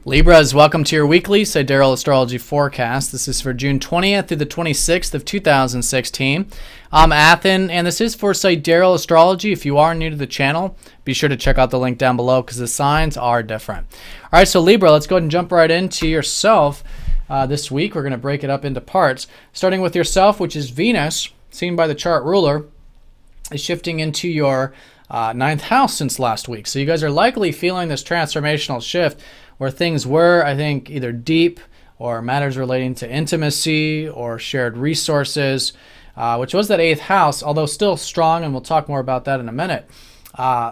Libras, welcome to your weekly Sidereal Astrology forecast. This is for June 20th through the 26th of 2016. I'm Athen, and this is for Sidereal Astrology. If you are new to the channel, be sure to check out the link down below because the signs are different. All right, so Libra, let's go ahead and jump right into yourself. This week, we're going to break it up into parts, starting with yourself, which is Venus, seen by the chart ruler, is shifting into your ninth house since last week. So you guys are likely feeling this transformational shift where things were, I think, either deep or matters relating to intimacy or shared resources, which was that eighth house, although still strong, and we'll talk more about that in a minute.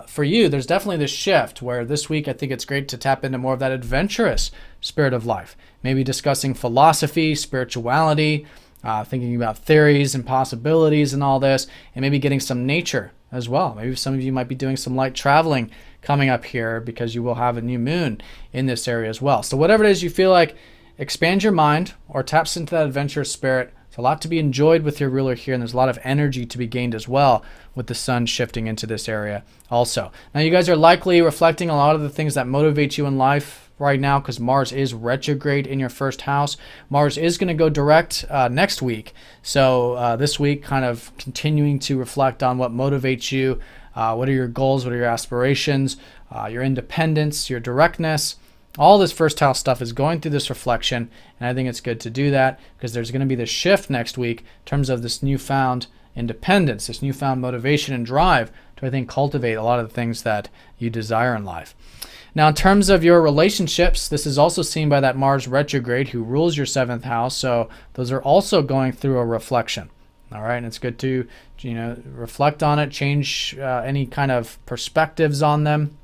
For you, there's definitely this shift where this week I think it's great to tap into more of that adventurous spirit of life, maybe discussing philosophy, spirituality, thinking about theories and possibilities and all this, and maybe getting some nature as well. Maybe some of you might be doing some light traveling coming up here because you will have a new moon in this area as well. So whatever it is you feel like, expand your mind or taps into that adventurous spirit. There's a lot to be enjoyed with your ruler here, and there's a lot of energy to be gained as well with the sun shifting into this area also. Now you guys are likely reflecting a lot of the things that motivate you in life right now because Mars is retrograde in your first house. Mars is going to go direct next week. So this week kind of continuing to reflect on what motivates you. What are your goals? What are your aspirations? Your independence, your directness. All this first house stuff is going through this reflection, and I think it's good to do that because there's going to be this shift next week in terms of this newfound independence, this newfound motivation and drive to, I think, cultivate a lot of the things that you desire in life. Now, in terms of your relationships, this is also seen by that Mars retrograde who rules your seventh house, so those are also going through a reflection. All right, and it's good to, reflect on it, change any kind of perspectives on them,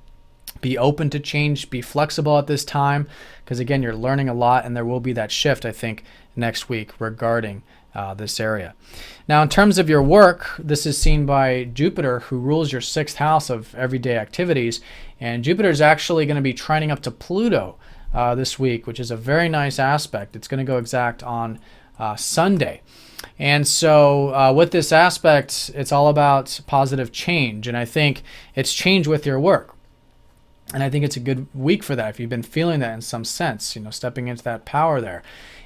be open to change, be flexible at this time, because again, you're learning a lot, and there will be that shift, I think, next week regarding this area. Now, in terms of your work, this is seen by Jupiter, who rules your sixth house of everyday activities, and Jupiter is actually going to be trining up to Pluto this week, which is a very nice aspect. It's going to go exact on Sunday. And so with this aspect, it's all about positive change. And I think it's change with your work. And I think it's a good week for that if you've been feeling that in some sense, stepping into that power there.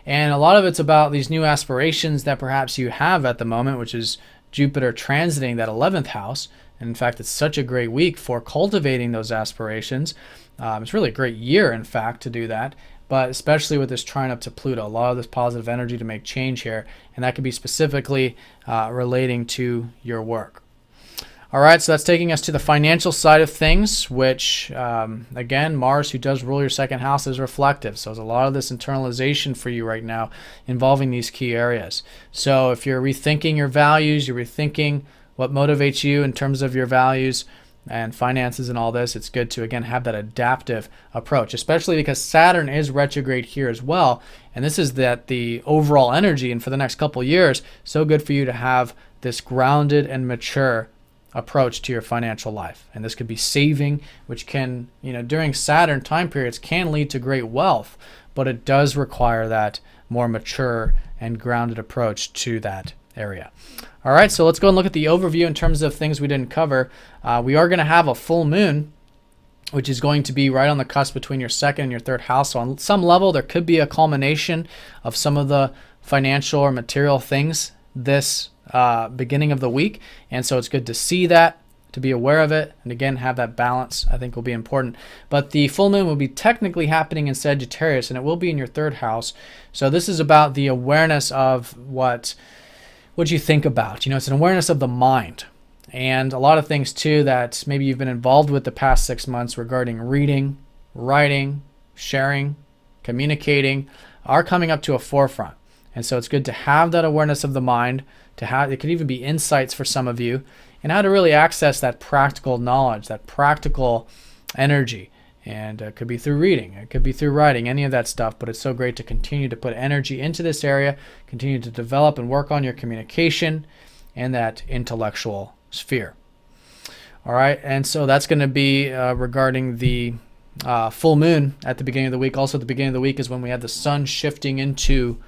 And a lot of it's about these new aspirations that perhaps you have at the moment, which is Jupiter transiting that 11th house. And in fact, it's such a great week for cultivating those aspirations. It's really a great year, in fact, to do that. But especially with this trine up to Pluto, a lot of this positive energy to make change here. And that could be specifically relating to your work. All right, so that's taking us to the financial side of things, which, again, Mars, who does rule your second house, is reflective. So there's a lot of this internalization for you right now involving these key areas. So if you're rethinking your values, you're rethinking what motivates you in terms of your values and finances and all this, it's good to, again, have that adaptive approach, especially because Saturn is retrograde here as well. And this is the overall energy, and for the next couple years, so good for you to have this grounded and mature approach to your financial life. And this could be saving, which can, during Saturn time periods can lead to great wealth, but it does require that more mature and grounded approach to that area. All right, so let's go and look at the overview in terms of things we didn't cover. We are going to have a full moon, which is going to be right on the cusp between your second and your third house. So on some level, there could be a culmination of some of the financial or material things this beginning of the week. And so it's good to see that, to be aware of it, and again, have that balance, I think will be important. But the full moon will be technically happening in Sagittarius, and it will be in your third house. So this is about the awareness of what you think about. It's an awareness of the mind. And a lot of things, too, that maybe you've been involved with the past 6 months regarding reading, writing, sharing, communicating, are coming up to a forefront. And so it's good to have that awareness of the mind, it could even be insights for some of you, and how to really access that practical knowledge, that practical energy. And it could be through reading, it could be through writing, any of that stuff, but it's so great to continue to put energy into this area, continue to develop and work on your communication and that intellectual sphere. All right, and so that's going to be regarding the full moon at the beginning of the week. Also at the beginning of the week is when we had the sun shifting into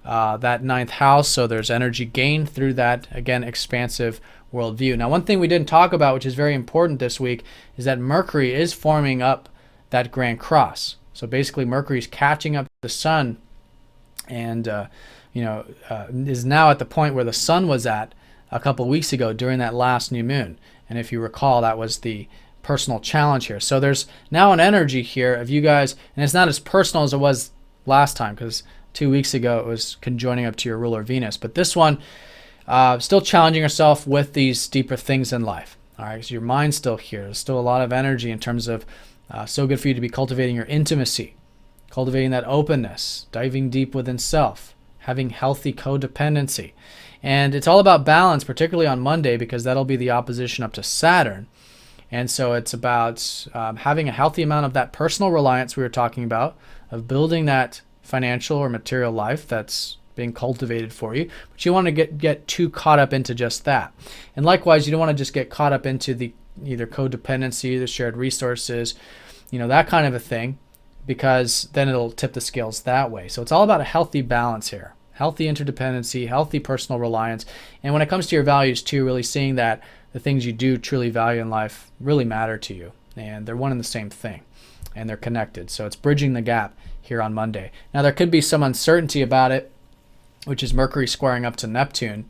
that ninth house, so there's energy gained through that, again, expansive worldview. Now, one thing we didn't talk about, which is very important this week, is that Mercury is forming up that Grand Cross. So basically Mercury's catching up to the sun, and is now at the point where the sun was at a couple weeks ago during that last new moon. And if you recall, that was the personal challenge here. So there's now an energy here of you guys, and it's not as personal as it was last time, because 2 weeks ago it was conjoining up to your ruler Venus. But this one, still challenging yourself with these deeper things in life. All right, because your mind's still here. There's still a lot of energy in terms of so good for you to be cultivating your intimacy, cultivating that openness, diving deep within self, having healthy codependency. And it's all about balance, particularly on Monday, because that'll be the opposition up to Saturn. And so it's about having a healthy amount of that personal reliance we were talking about, of building that financial or material life that's being cultivated for you. But you want to get too caught up into just that. And likewise, you don't want to just get caught up into the either codependency, the shared resources, that kind of a thing, because then it'll tip the scales that way. So it's all about a healthy balance here. Healthy interdependency, healthy personal reliance. And when it comes to your values too, really seeing that the things you do truly value in life really matter to you. And they're one and the same thing. And they're connected. So it's bridging the gap here on Monday. Now there could be some uncertainty about it, which is Mercury squaring up to Neptune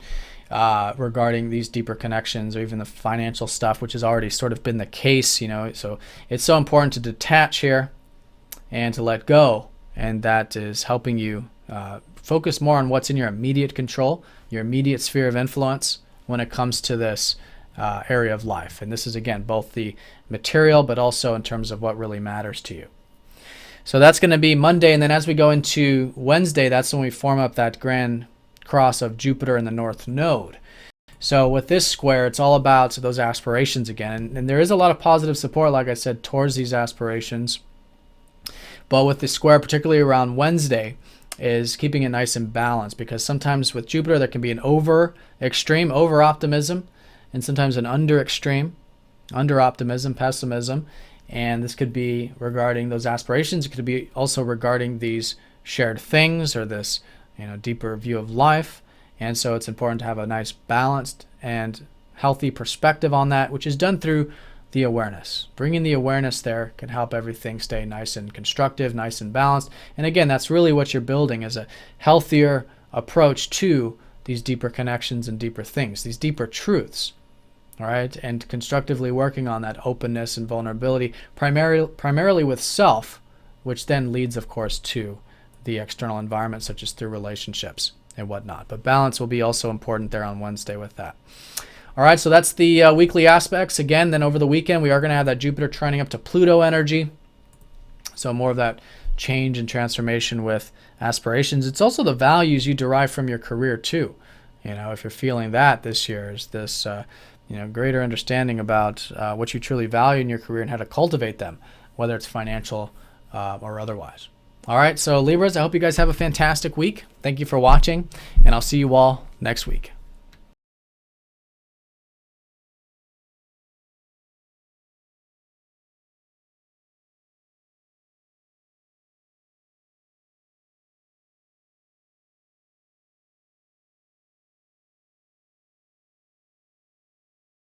regarding these deeper connections, or even the financial stuff, which has already sort of been the case, So it's so important to detach here and to let go. And that is helping you focus more on what's in your immediate control, your immediate sphere of influence when it comes to this area of life. And this is, again, both the material, but also in terms of what really matters to you. So that's going to be Monday. And then as we go into Wednesday, that's when we form up that grand cross of Jupiter in the North Node. So with this square, it's all about those aspirations again. And there is a lot of positive support, like I said, towards these aspirations. But with the square, particularly around Wednesday, is keeping it nice and balanced, because sometimes with Jupiter there can be an over optimism, and sometimes an under optimism, pessimism. And this could be regarding those aspirations. It could be also regarding these shared things, or this deeper view of life. And so it's important to have a nice balanced and healthy perspective on that, which is done through the awareness. Bringing the awareness there can help everything stay nice and constructive, nice and balanced. And again, that's really what you're building, is a healthier approach to these deeper connections and deeper things, these deeper truths. All right, and constructively working on that openness and vulnerability, primarily with self, which then leads, of course, to the external environment, such as through relationships and whatnot. But balance will be also important there on Wednesday with that. All right, so that's the weekly aspects. Again, then over the weekend, we are going to have that Jupiter trining up to Pluto energy. So more of that change and transformation with aspirations. It's also the values you derive from your career too. If you're feeling that this year is this greater understanding about what you truly value in your career and how to cultivate them, whether it's financial or otherwise. All right, so Libras, I hope you guys have a fantastic week. Thank you for watching, and I'll see you all next week.